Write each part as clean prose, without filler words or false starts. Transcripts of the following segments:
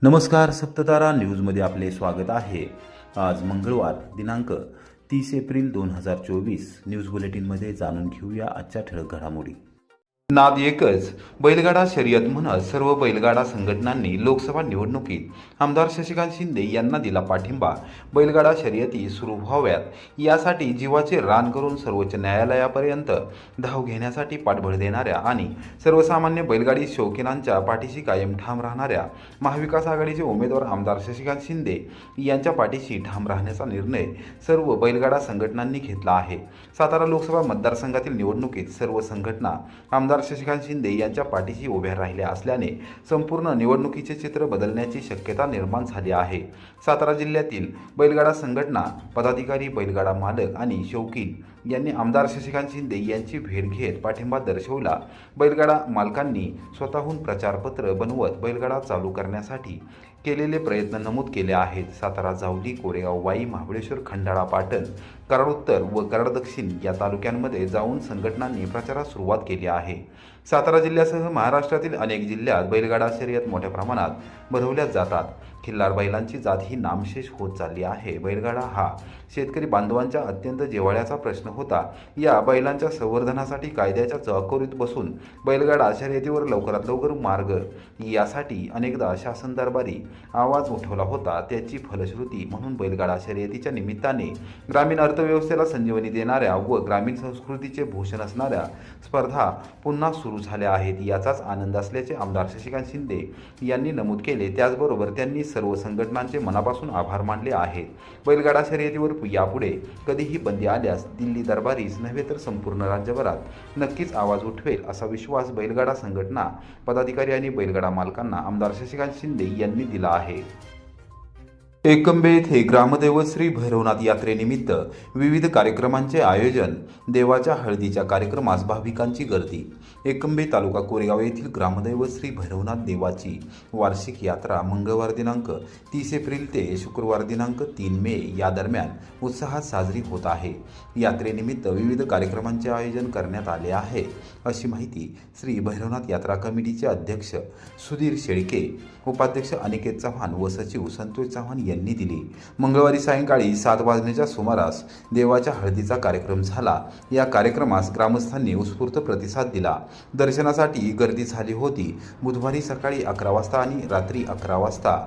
नमस्कार, सप्ततारा न्यूजमध्ये आपले स्वागत आहे। आज मंगळवार दिनांक 30 एप्रिल 2024 न्यूज बुलेटिनमध्ये जाणून घेऊया आजच्या ठळक घडामोडी। नाद एकच बैलगाडा शर्यत म्हणत सर्व बैलगाडा संघटनांनी लोकसभा निवडणुकीत आमदार शशिकांत शिंदे यांना दिला पाठिंबा। बैलगाडा शर्यती सुरू व्हाव्यात यासाठी जीवाचे रान करून सर्वोच्च न्यायालयापर्यंत धाव घेण्यासाठी पाठबळ देणाऱ्या आणि सर्वसामान्य बैलगाडी शौकीनांच्या पाठीशी कायम ठाम राहणाऱ्या महाविकास आघाडीचे उमेदवार आमदार शशिकांत शिंदे यांच्या पाठीशी ठाम राहण्याचा निर्णय सर्व बैलगाडा संघटनांनी घेतला आहे। सातारा लोकसभा मतदारसंघातील निवडणुकीत सर्व संघटना आमदार शशिकांत शिंदे यांच्या पाठीशी उभ्या राहिल्या असल्याने संपूर्ण निवडणुकीचे चित्र बदलण्याची शक्यता निर्माण झाली आहे। सातारा जिल्ह्यातील बैलगाडा संघटना पदाधिकारी, बैलगाडा मालक आणि शौकीन यांनी आमदार शशिकांत शिंदे यांची भेट घेत पाठिंबा दर्शवला। बैलगाडा मालकांनी स्वतःहून प्रचारपत्र बनवत बैलगाडा चालू करण्यासाठी केलेले प्रयत्न नमूद केले आहेत। सातारा, जावली, कोरेगाव, वाई, महाबळेश्वर, खंडाळा, पाटण, कराड उत्तर व कराड दक्षिण या तालुक्यांमध्ये जाऊन संघटनांनी प्रचारास सुरुवात केली आहे। सातारा जिल्ह्यासह महाराष्ट्रातील अनेक जिल्ह्यात बैलगाडा शर्यत मोठ्या प्रमाणात भरवल्या जातात। खिल्लार बैलांची जात ही नामशेष होत चालली आहे। बैलगाडा हा शेतकरी बांधवांचा अत्यंत जिव्हाळ्याचा प्रश्न होता। या बैलांच्या संवर्धनासाठी कायद्याच्या चौकटीत बसून बैलगाडा शर्यतीवर लवकरात लवकर मार्ग यासाठी अनेकदा शासन दरबारी आवाज उठवला होता। त्याची फलश्रुती म्हणून बैलगाडा शर्यतीच्या निमित्ताने ग्रामीण अर्थव्यवस्थेला संजीवनी देणाऱ्या व ग्रामीण संस्कृतीचे भूषण असणाऱ्या स्पर्धा पुन्हा सुरू झाल्या आहेत। याचाच आनंद असल्याचे आमदार शशिकांत शिंदे यांनी नमूद केले। त्याचबरोबर त्यांनी सर्व संघटनांचे मनापासून आभार मानले आहेत। बैलगाडा शर्यतीवर यापुढे कधीही बंदी आल्यास दिल्ली दरबारीच नव्हे तर संपूर्ण राज्यभरात नक्कीच आवाज उठवेल असा विश्वास बैलगाडा संघटना पदाधिकारी आणि बैलगाडा मालकांना आमदार शशिकांत शिंदे यांनी दिला आहे। एकंबे येथे ग्रामदैवत श्री भैरवनाथ यात्रेनिमित्त विविध कार्यक्रमांचे आयोजन। देवाच्या हळदीच्या कार्यक्रमास भाविकांची गर्दी। एकंबे तालुका कोरेगाव येथील ग्रामदैवत श्री भैरवनाथ देवाची वार्षिक यात्रा मंगळवार दिनांक 30 एप्रिल ते शुक्रवार दिनांक 3 मे या दरम्यान उत्साहात साजरी होत आहे। यात्रेनिमित्त विविध कार्यक्रमांचे आयोजन करण्यात आले आहे अशी माहिती श्री भैरवनाथ यात्रा कमिटीचे अध्यक्ष सुधीर शेळके, उपाध्यक्ष अनिकेत चव्हाण व सचिव संतोष चव्हाण यांनी दिली। मंगळवारी सायंकाळी 7 वाजण्याच्या सुमारास देवाच्या हळदीचा कार्यक्रम झाला। या कार्यक्रमास ग्रामस्थांनी उत्स्फूर्त प्रतिसाद दिला। दर्शनासाठी गर्दी झाली होती। बुधवारी सकाळी 11 वाजता आणि रात्री 11 वाजता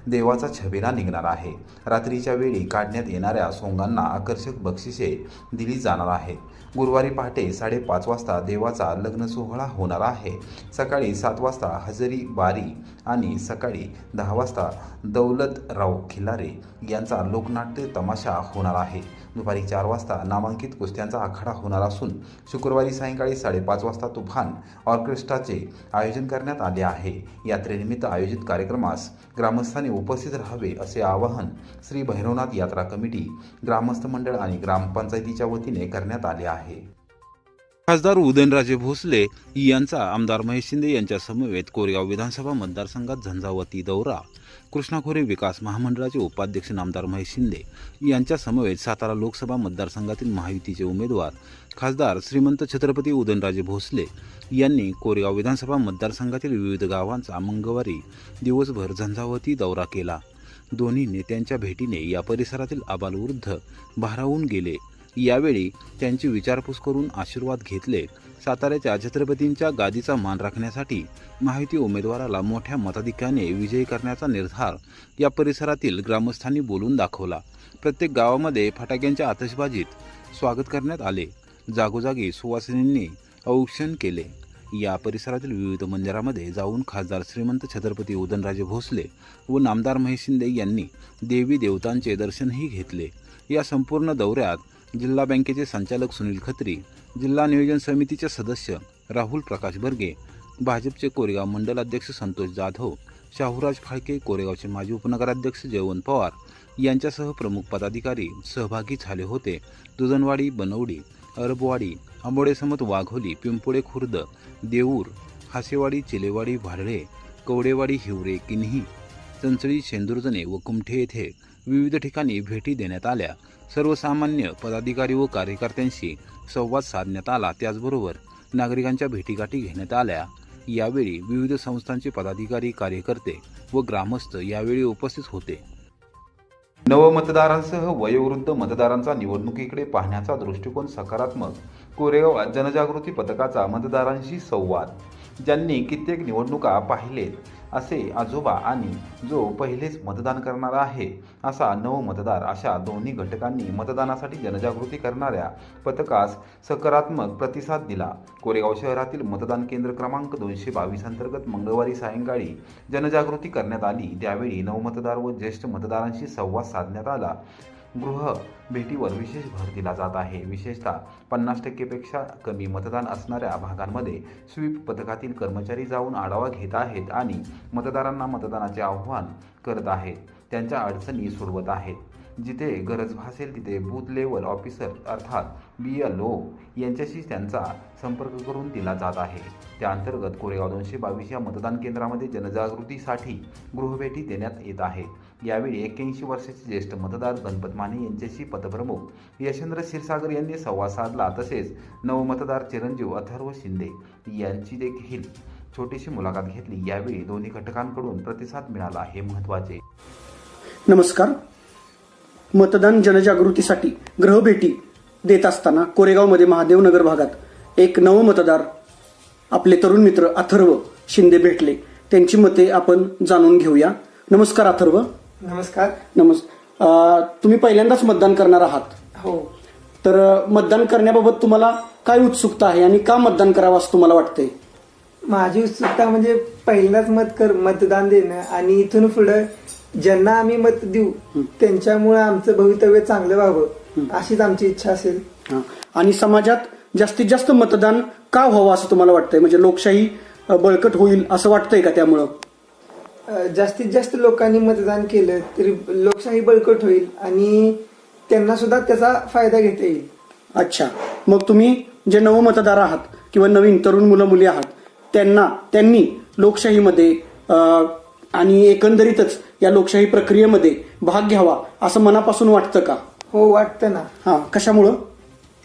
देवाचा छबिना निघणार आहे। रात्रीच्या वेळी काढण्यात येणाऱ्या सोंगांना आकर्षक बक्षिसे दिली जाणार आहेत। गुरुवारी पहाटे 5:30 वाजता देवाचा लग्न सोहळा होणार आहे। सकाळी 7 वाजता हजेरी बारी आणि सकाळी 10 वाजता दौलतराव खिल्लारे यांचा लोकनाट्य तमाशा होणार आहे। दुपारी 4 वाजता नामांकित कुस्त्यांचा आखाडा होणार असून शुक्रवारी सायंकाळी 5:30 वाजता तुफान ऑर्केस्ट्राचे आयोजन करण्यात आले आहे। यात्रेनिमित्त आयोजित कार्यक्रमास ग्रामस्थांनी उपस्थित राहावे असे आवाहन श्री भैरवनाथ यात्रा कमिटी, ग्रामस्थ मंडळ आणि ग्रामपंचायतीच्या वतीने करण्यात आले आहे। खासदार उदयनराजे भोसले यांचा आमदार महेश शिंदे यांच्या समवेत कोरेगाव विधानसभा मतदारसंघात झंझावती दौरा। कृष्णा खोरे विकास महामंडळाचे उपाध्यक्ष नामदार महेश शिंदे यांच्या समवेत सातारा लोकसभा मतदारसंघातील महायुतीचे उमेदवार खासदार श्रीमंत छत्रपती उदयनराजे भोसले यांनी कोरेगाव विधानसभा मतदारसंघातील विविध गावांचा मंगळवारी दिवसभर झंझावती दौरा केला। दोन्ही नेत्यांच्या भेटीने या परिसरातील आबालवृद्ध भारावून गेले। यावेळी त्यांची विचारपूस करून आशीर्वाद घेतले। साताऱ्याच्या छत्रपतींच्या गादीचा मान राखण्यासाठी महायुती उमेदवाराला मोठ्या मताधिक्याने विजयी करण्याचा निर्धार या परिसरातील ग्रामस्थांनी बोलून दाखवला। प्रत्येक गावामध्ये फटाक्यांच्या आतषबाजीत स्वागत करण्यात आले। जागोजागी सुवासिनींनी औक्षण केले। या परिसरातील विविध मंदिरामध्ये जाऊन खासदार श्रीमंत छत्रपती उदयनराजे भोसले व नामदार महेश शिंदे यांनी देवी देवतांचे दर्शनही घेतले। या संपूर्ण दौऱ्यात जिल्हा बँकेचे संचालक सुनील खत्री, जिल्हा नियोजन समितीचे सदस्य राहुल प्रकाश बर्गे, भाजपचे कोरेगाव मंडल अध्यक्ष संतोष जाधव, शाहूराज फाळके, कोरेगावचे माजी उपनगराध्यक्ष जयवंत पवार यांच्यासह प्रमुख पदाधिकारी सहभागी झाले होते। दुधनवाडी, बनवडी, अरबवाडी, आंबोडे समत, वाघोली, पिंपोळे खुर्द, देऊर, हासेवाडी, चिलेवाडी, भाडळे, कवडेवाडी, हिवरे, किन्ही, चंचळी, शेंदुरजणे व कुमठे येथे विविध ठिकाणी भेटी देण्यात आल्या। सर्वसामान्य पदाधिकारी व कार्यकर्त्यांशी संवाद साधण्यात आला। त्याचबरोबर नागरिकांच्या भेटीगाठी घेण्यात आल्या। यावेळी विविध संस्थांचे पदाधिकारी, कार्यकर्ते व ग्रामस्थ यावेळी उपस्थित होते. नवमतदारांसह वयोवृद्ध मतदारांचा निवडणुकीकडे पाहण्याचा दृष्टिकोन सकारात्मक. कोरेगावात जनजागृती पथकाचा मतदारांशी संवाद. ज्यांनी कित्येक निवडणुका पाहिलेत असे आजोबा आणि जो पहिलेच मतदान करणार आहे असा नवमतदार, अशा दोन्ही घटकांनी मतदानासाठी जनजागृती करणाऱ्या पथकास सकारात्मक प्रतिसाद दिला. कोरेगाव शहरातील मतदान केंद्र क्रमांक 222 अंतर्गत मंगळवारी सायंकाळी जनजागृती करण्यात आली. त्यावेळी नवमतदार व ज्येष्ठ मतदारांशी संवाद साधण्यात आला. गृह भेटीवर विशेष भर दिला जात आहे. विशेषतः 50% कमी मतदान असणाऱ्या भागांमध्ये स्वीप पथकातील कर्मचारी जाऊन आढावा घेत आहेत आणि मतदारांना मतदानाचे आवाहन करत आहेत. त्यांच्या अडचणी सोडवत आहेत. जिथे गरज भासेल तिथे बूथ लेवल ऑफिसर अर्थात BLO यांच्याशी त्यांचा संपर्क करून दिला जात आहे. त्या अंतर्गत कोरेगाव 222 या मतदान केंद्रामध्ये जनजागृतीसाठी गृहभेटी देण्यात येत आहे. यावेळी 81 वर्षाचे ज्येष्ठ मतदार गणपत माने यांच्याशी पथप्रमुख यशेंद्र क्षीरसागर यांनी संवाद साधला. तसेच नवमतदार चिरंजीव अथर्व शिंदे यांची देखील छोटीशी मुलाखत घेतली. यावेळी दोन्ही घटकांकडून प्रतिसाद मिळाला हे महत्त्वाचे. नमस्कार. मतदान जनजागृतीसाठी गृहभेटी देत असताना कोरेगावमध्ये महादेवनगर भागात एक नवमतदार आपले तरुण मित्र अथर्व शिंदे भेटले. त्यांची मते आपण जाणून घेऊया. नमस्कार अथर्व. नमस्कार. तुम्ही पहिल्यांदाच मतदान करणार आहात. हो. तर मतदान करण्याबाबत तुम्हाला काय उत्सुकता आहे आणि का मतदान करावं असं तुम्हाला वाटतंय? माझी उत्सुकता म्हणजे पहिल्यांदाच मतदान देणं आणि इथून पुढे ज्यांना आम्ही मत देऊ त्यांच्यामुळे आमचं भवितव्य चांगलं व्हावं अशीच आमची इच्छा असेल. आणि समाजात जास्तीत जास्त मतदान का व्हावं असं तुम्हाला वाटतंय? म्हणजे लोकशाही बळकट होईल असं वाटतंय का? त्यामुळं जास्तीत जास्त लोकांनी मतदान केलं तरी लोकशाही बळकट होईल आणि त्यांना सुद्धा त्याचा फायदा घेता येईल. अच्छा. मग तुम्ही जे नवमतदार आहात किंवा नवीन तरुण मुलं मुली आहात त्यांनी लोकशाहीमध्ये आणि एकंदरीतच या लोकशाही प्रक्रियेमध्ये भाग घ्यावा असं मनापासून वाटतं का? हो, वाटतं ना. कशामुळं?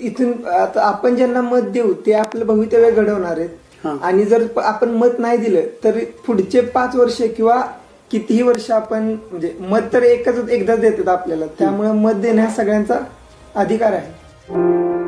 इथून आता आपण ज्यांना मत देऊ ते आपलं भवितव्य घडवणार आहेत आणि जर आपण मत नाही दिलं तर पुढचे 5 वर्ष किंवा कितीही वर्ष आपण म्हणजे मत तर एकदाच देतात आपल्याला. त्यामुळे मत देण्यास सगळ्यांचा अधिकार आहे.